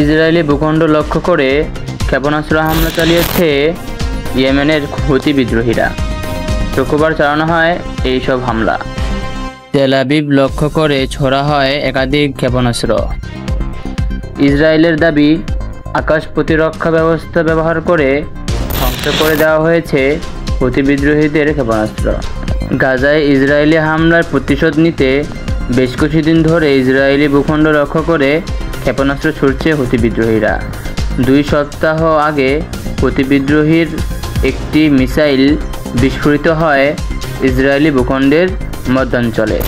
Israeli ভূখণ্ড লক্ষ্য করে ক্ষেপণাস্ত্র হামলা চালিয়েছে ইয়েমেনের হুতি বিদ্রোহীরা। শুক্রবার চালানো হয় এইসব হামলা। তেল আবিব লক্ষ্য করে ছোড়া হয় একাধিক ক্ষেপণাস্ত্র। ইসরায়েলের দাবি, আকাশ প্রতিরক্ষা ব্যবস্থা ব্যবহার করে ধ্বংস করে দেওয়া হয়েছে হুতি বিদ্রোহীদের ক্ষেপণাস্ত্র। গাজায় ইসরায়েলি হামলার প্রতিশোধ নিতে বেশ কিছুদিন ধরে ইসরায়েলি ভূখণ্ড লক্ষ্য করে ক্ষেপণাস্ত্র ছুড়ছে হুতি বিদ্রোহীরা। 2 সপ্তাহ আগে হুতি বিদ্রোহীর একটি মিসাইল বিস্ফোরিত হয় ইসরায়েলি ভূখণ্ডের মধ্যাঞ্চলে।